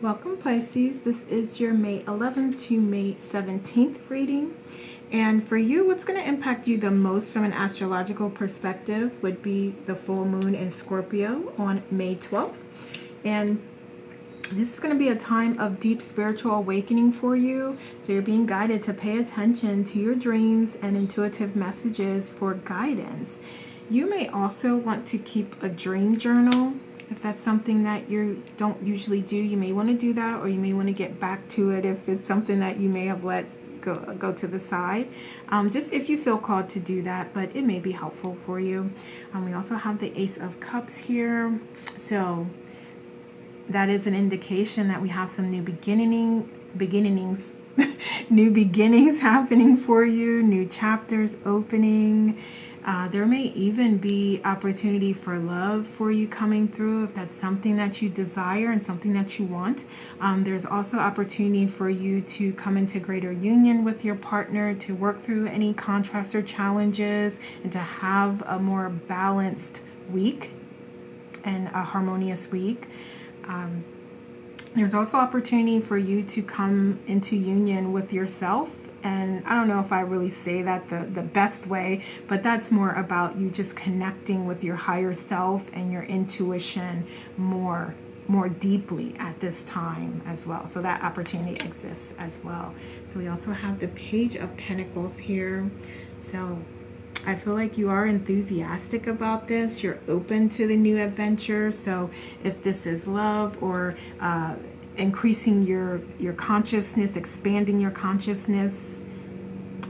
Welcome, Pisces. This is your May 11th to May 17th reading. And for you, what's going to impact you the most from an astrological perspective would be the full moon in Scorpio on May 12th. And this is going to be a time of deep spiritual awakening for you. So you're being guided to pay attention to your dreams and intuitive messages for guidance. You may also want to keep a dream journal. If that's something that you don't usually do, you may want to do that, or you may want to get back to it if it's something that you may have let go to the side. Just if you feel called to do that, but it may be helpful for you. We also have the Ace of Cups here. So that is an indication that we have some new beginnings new beginnings happening for you, new chapters opening. There may even be opportunity for love for you coming through if that's something that you desire and something that you want. There's also opportunity for you to come into greater union with your partner, to work through any contrasts or challenges, and to have a more balanced week and a harmonious week. There's also opportunity for you to come into union with yourself. And I don't know if I really say that the best way, but that's more about you just connecting with your higher self and your intuition more deeply at this time as well. So that opportunity exists as well. So we also have the Page of Pentacles here. So I feel like you are enthusiastic about this. You're open to the new adventure. So if this is love or increasing your consciousness, expanding your consciousness,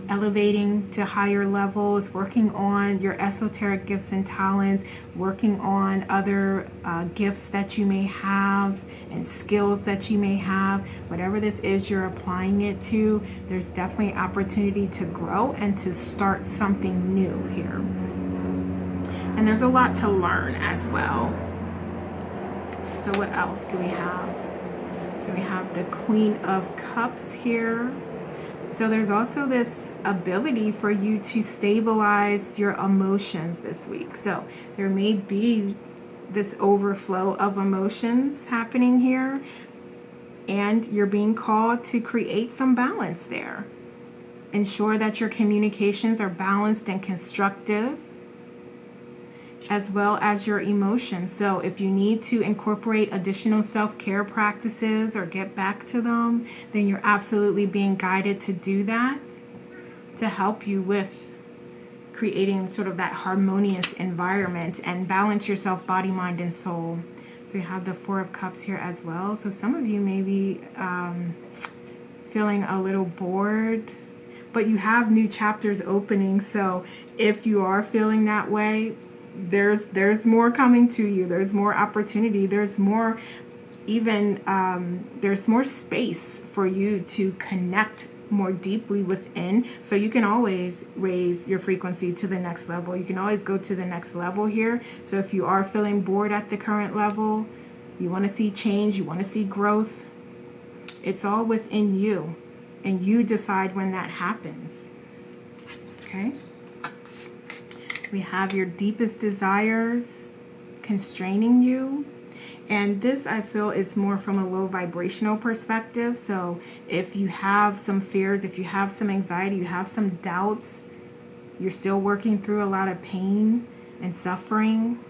elevating to higher levels, working on your esoteric gifts and talents, working on other gifts that you may have and skills that you may have, whatever this is you're applying it to, there's definitely opportunity to grow and to start something new here. And there's a lot to learn as well. So what else do we have? So we have the Queen of Cups here. So there's also this ability for you to stabilize your emotions this week. So there may be this overflow of emotions happening here, and you're being called to create some balance there. Ensure that your communications are balanced and constructive, as well as your emotions. So if you need to incorporate additional self-care practices or get back to them, then you're absolutely being guided to do that, to help you with creating sort of that harmonious environment and balance yourself, body, mind, and soul. So you have the Four of Cups here as well. So some of you may be feeling a little bored, but you have new chapters opening. So if you are feeling that way, there's more coming to you. There's more opportunity. There's more there's more space for you to connect more deeply within. So you can always raise your frequency to the next level. You can always go to the next level here. So if you are feeling bored at the current level, you want to see change, you want to see growth, it's all within you. And you decide when that happens. Okay? We have your deepest desires constraining you. And this, I feel, is more from a low vibrational perspective. So if you have some fears, if you have some anxiety, you have some doubts, you're still working through a lot of pain and suffering,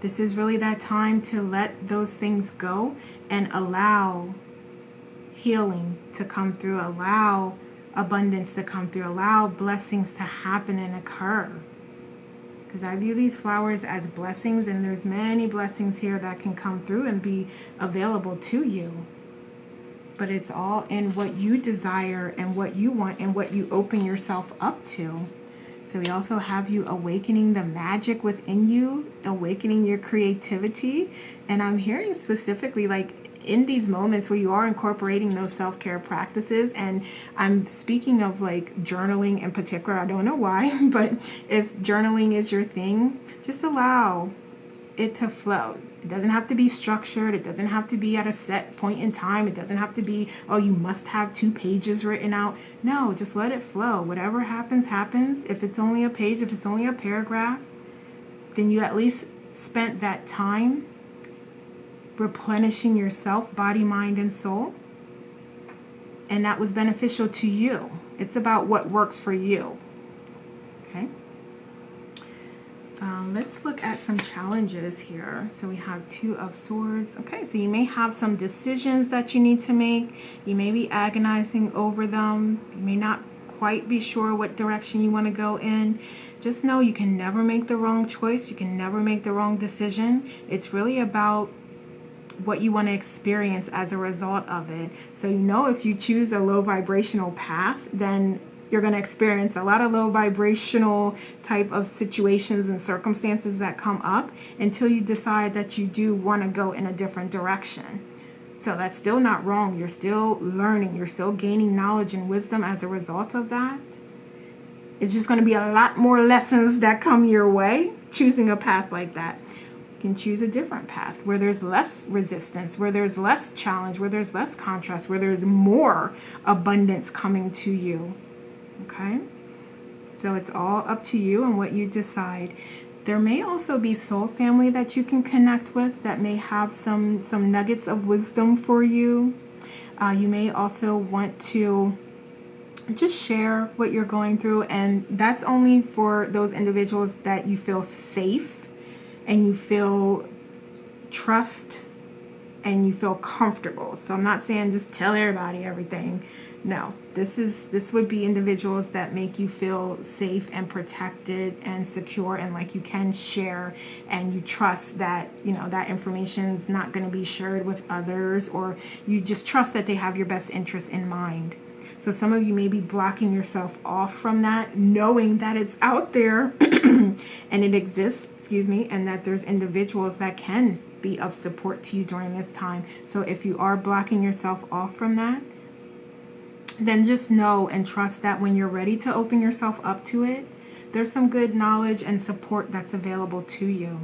this is really that time to let those things go and allow healing to come through, allow abundance to come through, allow blessings to happen and occur. Because I view these flowers as blessings, and there's many blessings here that can come through and be available to you. But it's all in what you desire and what you want and what you open yourself up to. So we also have you awakening the magic within you, awakening your creativity. And I'm hearing specifically, like, in these moments where you are incorporating those self-care practices, and I'm speaking of like journaling in particular, I don't know why, but if journaling is your thing, just allow it to flow. It doesn't have to be structured. It doesn't have to be at a set point in time. It doesn't have to be, oh, you must have 2 pages written out. No, just let it flow. Whatever happens, happens. If it's only a page, if it's only a paragraph, then you at least spent that time replenishing yourself, body, mind, and soul. And that was beneficial to you. It's about what works for you. Okay. Let's look at some challenges here. So we have 2 of Swords. Okay, so you may have some decisions that you need to make. You may be agonizing over them. You may not quite be sure what direction you want to go in. Just know you can never make the wrong choice. You can never make the wrong decision. It's really about what you want to experience as a result of it. So you know, if you choose a low vibrational path, then you're going to experience a lot of low vibrational type of situations and circumstances that come up until you decide that you do want to go in a different direction. So that's still not wrong. You're still learning. You're still gaining knowledge and wisdom as a result of that. It's just going to be a lot more lessons that come your way choosing a path like that. You can choose a different path where there's less resistance, where there's less challenge, where there's less contrast, where there's more abundance coming to you. Okay? So it's all up to you and what you decide. There may also be soul family that you can connect with that may have some nuggets of wisdom for you. You may also want to just share what you're going through, and that's only for those individuals that you feel safe and you feel trust and you feel comfortable. So I'm not saying just tell everybody everything. No, this would be individuals that make you feel safe and protected and secure, and like you can share and you trust that, you know, that information is not going to be shared with others, or you just trust that they have your best interest in mind. So some of you may be blocking yourself off from that, knowing that it's out there and it exists, and that there's individuals that can be of support to you during this time. So if you are blocking yourself off from that, then just know and trust that when you're ready to open yourself up to it, there's some good knowledge and support that's available to you.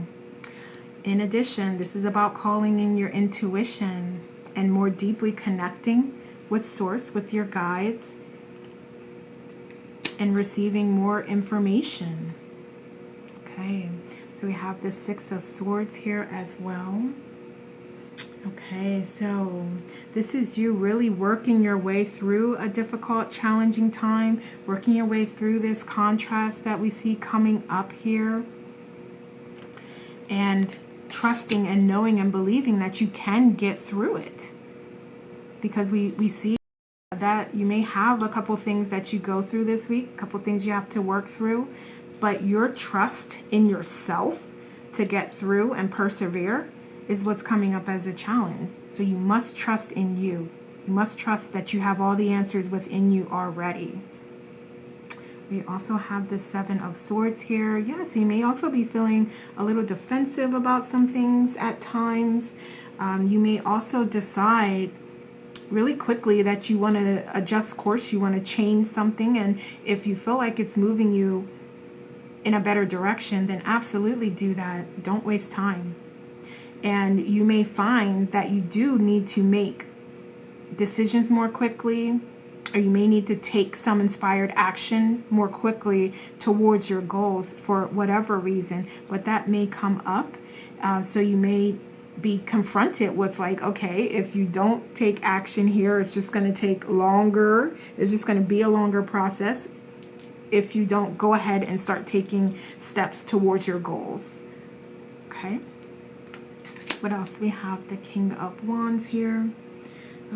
In addition, this is about calling in your intuition and more deeply connecting with Source, with your guides, and receiving more information. Okay, so we have the 6 of Swords here as well. Okay, so this is you really working your way through a difficult, challenging time, working your way through this contrast that we see coming up here, and trusting and knowing and believing that you can get through it. Because we see that you may have a couple things that you go through this week, a couple things you have to work through, but your trust in yourself to get through and persevere is what's coming up as a challenge. So you must trust in you. You must trust that you have all the answers within you already. We also have the 7 of Swords here. Yeah, so you may also be feeling a little defensive about some things at times. You may also decide really quickly that you want to adjust course, you want to change something, and if you feel like it's moving you in a better direction, then absolutely do that. Don't waste time. And you may find that you do need to make decisions more quickly, or you may need to take some inspired action more quickly towards your goals for whatever reason, but that may come up. So you may be confronted with like, okay, if you don't take action here, it's just going to take longer. It's just going to be a longer process if you don't go ahead and start taking steps towards your goals. Okay. What else? We have the King of Wands here.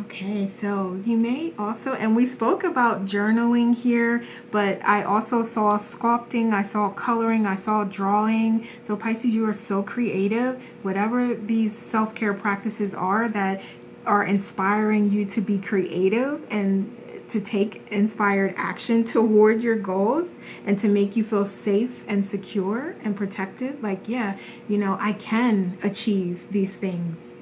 Okay, so you may also, and we spoke about journaling here, but I also saw sculpting, I saw coloring, I saw drawing. So Pisces, you are so creative. Whatever these self-care practices are that are inspiring you to be creative and to take inspired action toward your goals and to make you feel safe and secure and protected. Like, yeah, you know, I can achieve these things.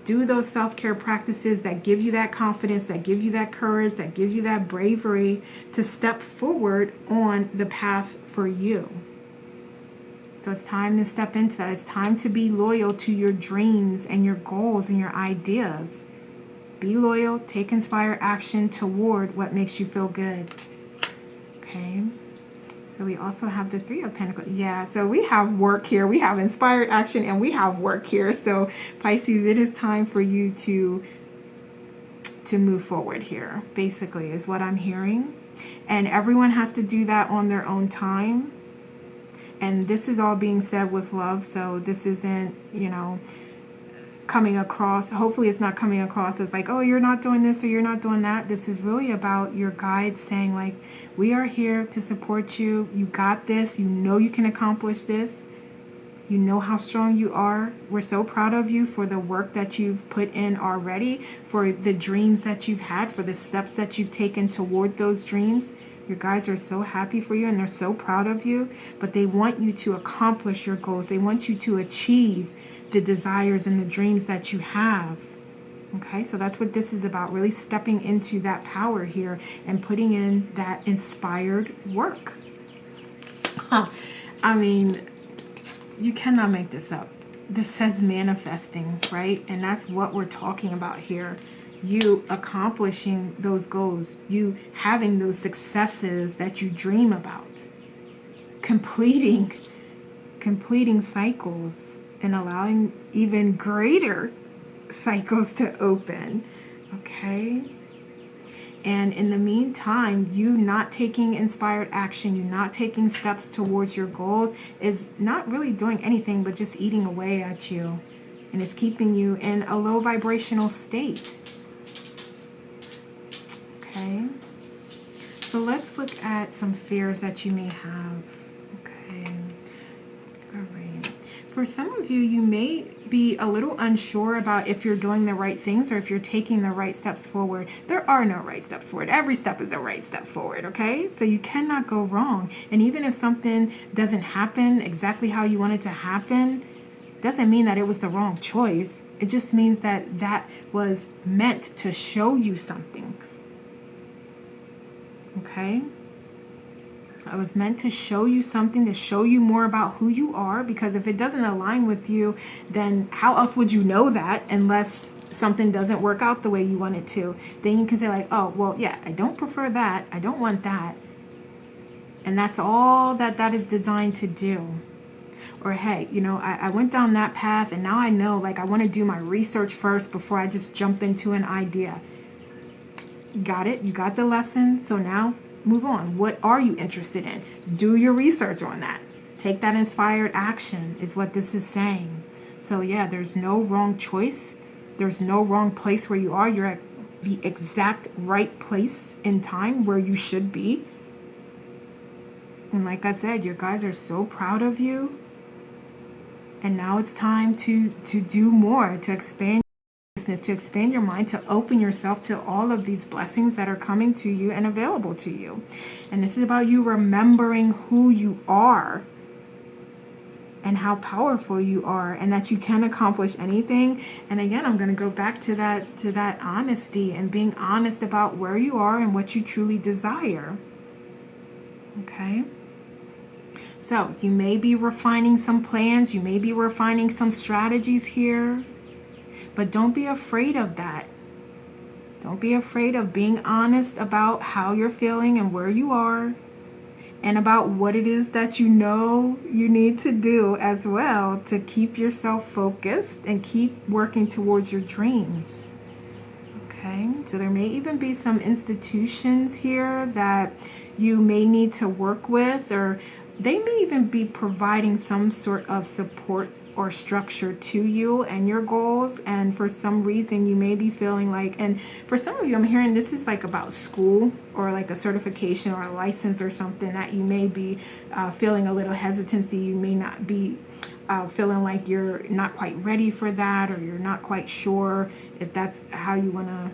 Do those self-care practices that give you that confidence, that give you that courage, that give you that bravery to step forward on the path for you. So it's time to step into that. It's time to be loyal to your dreams and your goals and your ideas. Be loyal, take inspired action toward what makes you feel good. Okay. So So we also have the Three of Pentacles. Yeah, so we have work here. We have inspired action and we have work here. So Pisces, it is time for you to move forward here, basically, is what I'm hearing. And everyone has to do that on their own time. And this is all being said with love. So this isn't, you know, coming across, hopefully it's not coming across as like, oh, you're not doing this or you're not doing that. This is really about your guides saying like, we are here to support you. You got this. You know you can accomplish this. You know how strong you are. We're so proud of you for the work that you've put in already, for the dreams that you've had, for the steps that you've taken toward those dreams. Your guys are so happy for you and they're so proud of you, but they want you to accomplish your goals. They want you to achieve the desires and the dreams that you have. Okay, so that's what this is about, really stepping into that power here and putting in that inspired work. I mean, you cannot make this up. This says manifesting, right? And that's what we're talking about here. You accomplishing those goals, you having those successes that you dream about, completing cycles and allowing even greater cycles to open. Okay? And in the meantime, you not taking inspired action, you not taking steps towards your goals is not really doing anything but just eating away at you. And it's keeping you in a low vibrational state. Okay? So let's look at some fears that you may have. Okay. All right. For some of you, you may be a little unsure about if you're doing the right things or if you're taking the right steps forward. There are no right steps forward. Every step is a right step forward, okay? So you cannot go wrong. And even if something doesn't happen exactly how you want it to happen, doesn't mean that it was the wrong choice. It just means that that was meant to show you something. Okay? I was meant to show you something, to show you more about who you are, because if it doesn't align with you, then how else would you know that unless something doesn't work out the way you want it to? Then you can say like, oh, well, yeah, I don't prefer that. I don't want that. And that's all that is designed to do. Or, hey, you know, I went down that path and now I know, like, I want to do my research first before I just jump into an idea. Got it? You got the lesson. So now move on. What are you interested in? Do your research on that. Take that inspired action is what this is saying. So yeah, there's no wrong choice. There's no wrong place where you are. You're at the exact right place in time where you should be. And like I said, your guys are so proud of you. And now it's time to do more, to expand to expand your mind, to open yourself to all of these blessings that are coming to you and available to you. And this is about you remembering who you are and how powerful you are and that you can accomplish anything. And again, I'm going to go back to that honesty and being honest about where you are and what you truly desire. Okay? So you may be refining some plans, you may be refining some strategies here. But don't be afraid of that. Don't be afraid of being honest about how you're feeling and where you are, and about what it is that you know you need to do as well to keep yourself focused and keep working towards your dreams. Okay, so there may even be some institutions here that you may need to work with, or they may even be providing some sort of support or structure to you and your goals. And for some reason you may be feeling like, and for some of you I'm hearing this is like about school or like a certification or a license or something, that you may be feeling a little hesitancy. You may not be feeling like you're not quite ready for that, or you're not quite sure if that's how you want to,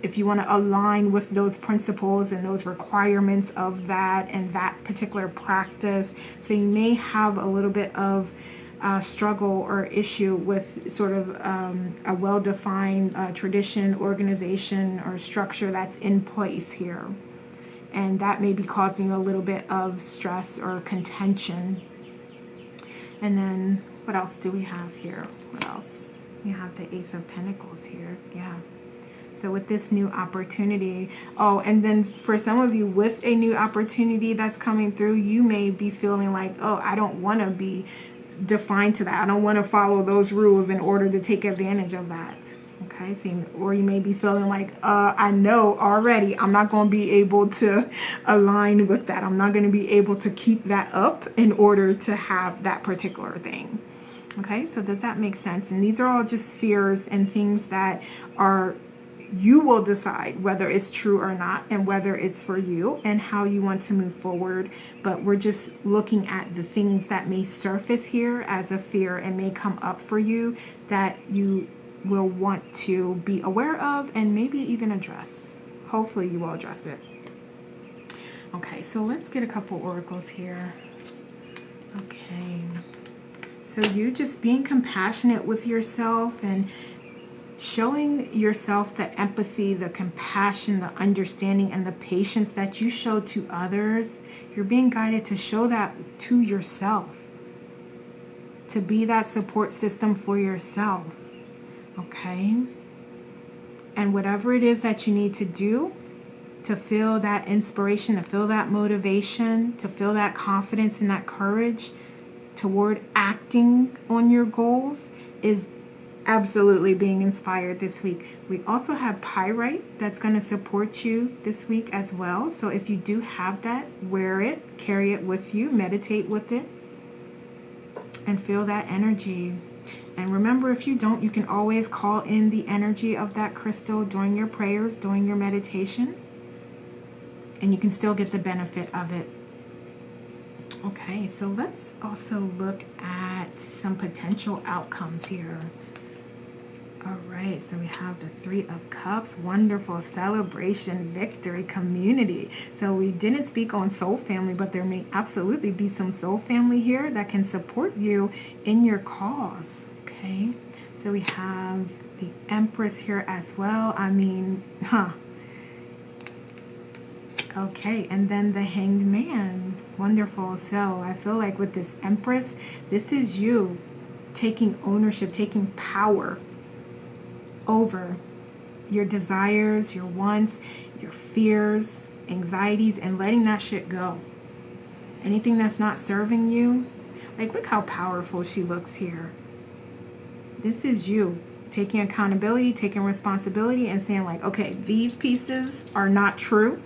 if you want to align with those principles and those requirements of that and that particular practice. So you may have a little bit of struggle or issue with sort of a well-defined tradition, organization, or structure that's in place here. And that may be causing a little bit of stress or contention. And then what else do we have here? What else? We have the Ace of Pentacles here. Yeah. So with this new opportunity, oh, and then for some of you with a new opportunity that's coming through, you may be feeling like, oh, I don't want to be defined to that. I don't want to follow those rules in order to take advantage of that. Okay, so or you may be feeling like, I know already I'm not going to be able to align with that. I'm not going to be able to keep that up in order to have that particular thing. Okay, so does that make sense? And these are all just fears and things that are, you will decide whether it's true or not and whether it's for you and how you want to move forward. But we're just looking at the things that may surface here as a fear and may come up for you that you will want to be aware of and maybe even address. Hopefully you will address it. Okay, so let's get a couple oracles here. Okay. So you just being compassionate with yourself and showing yourself the empathy, the compassion, the understanding, and the patience that you show to others. You're being guided to show that to yourself, to be that support system for yourself. Okay? And whatever it is that you need to do to feel that inspiration, to feel that motivation, to feel that confidence and that courage toward acting on your goals is absolutely being inspired this week. We also have pyrite that's going to support you this week as well. So if you do have that, wear it, carry it with you, meditate with it, and feel that energy. And remember, if you don't, you can always call in the energy of that crystal during your prayers, during your meditation, and you can still get the benefit of it. Okay, so let's also look at some potential outcomes here. All right, so we have the Three of Cups, wonderful celebration, victory, community. So we didn't speak on soul family, but there may absolutely be some soul family here that can support you in your cause. Okay, so we have the Empress here as well. I mean, Okay, and then the Hanged Man. Wonderful. So I feel like with this Empress, this is you taking ownership, taking power over your desires, your wants, your fears, anxieties, and letting that shit go. Anything that's not serving you. Like, look how powerful she looks here. This is you taking accountability, taking responsibility, and saying like, okay, these pieces are not true.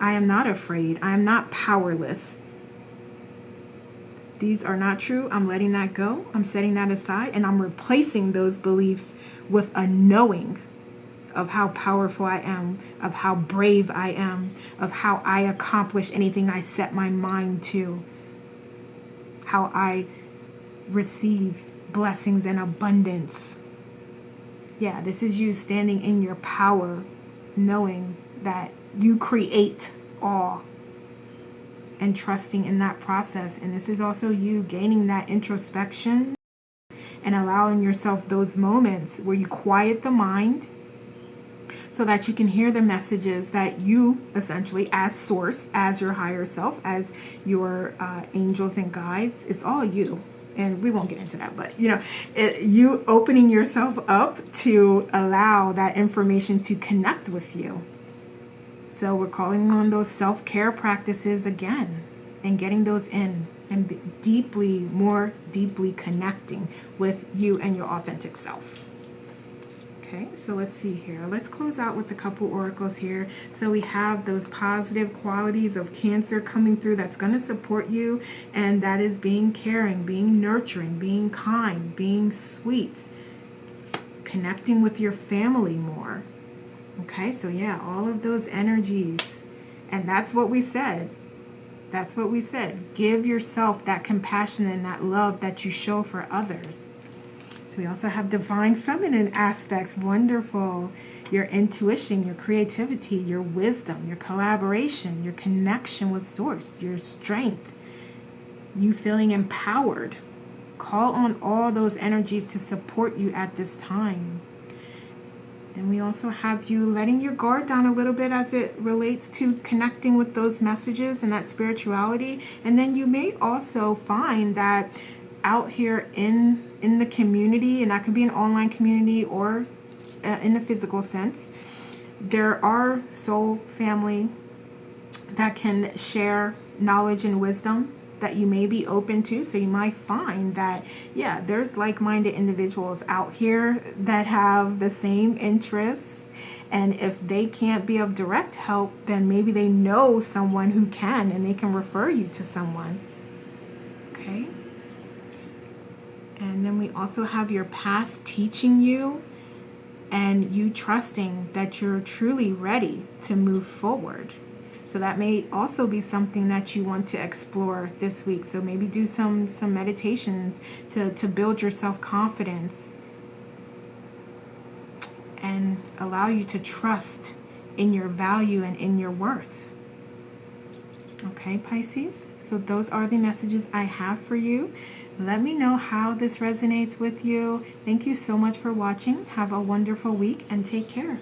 I am not afraid. I am not powerless. These are not true. I'm letting that go. I'm setting that aside, and I'm replacing those beliefs with a knowing of how powerful I am, of how brave I am, of how I accomplish anything I set my mind to, how I receive blessings and abundance. Yeah, this is you standing in your power, knowing that you create all and trusting in that process. And this is also you gaining that introspection and allowing yourself those moments where you quiet the mind so that you can hear the messages that you essentially, as source, as your higher self, as your angels and guides, it's all you. And we won't get into that, but you opening yourself up to allow that information to connect with you. So we're calling on those self-care practices again and getting those in and more deeply connecting with you and your authentic self. Okay, so let's see here. Let's close out with a couple oracles here. So we have those positive qualities of Cancer coming through that's going to support you, and that is being caring, being nurturing, being kind, being sweet, connecting with your family more. Okay, so yeah, all of those energies. And that's what we said. That's what we said. Give yourself that compassion and that love that you show for others. So we also have divine feminine aspects. Wonderful. Your intuition, your creativity, your wisdom, your collaboration, your connection with source, your strength, you feeling empowered. Call on all those energies to support you at this time. Then we also have you letting your guard down a little bit as it relates to connecting with those messages and that spirituality. And then you may also find that out here in the community, and that could be an online community or in the physical sense. There are soul family that can share knowledge and wisdom that you may be open to. So you might find that, yeah, there's like-minded individuals out here that have the same interests. And if they can't be of direct help, then maybe they know someone who can, and they can refer you to someone. Okay. And then we also have your past teaching you and you trusting that you're truly ready to move forward. So that may also be something that you want to explore this week. So maybe do some meditations to build your self-confidence and allow you to trust in your value and in your worth. Okay, Pisces? So those are the messages I have for you. Let me know how this resonates with you. Thank you so much for watching. Have a wonderful week and take care.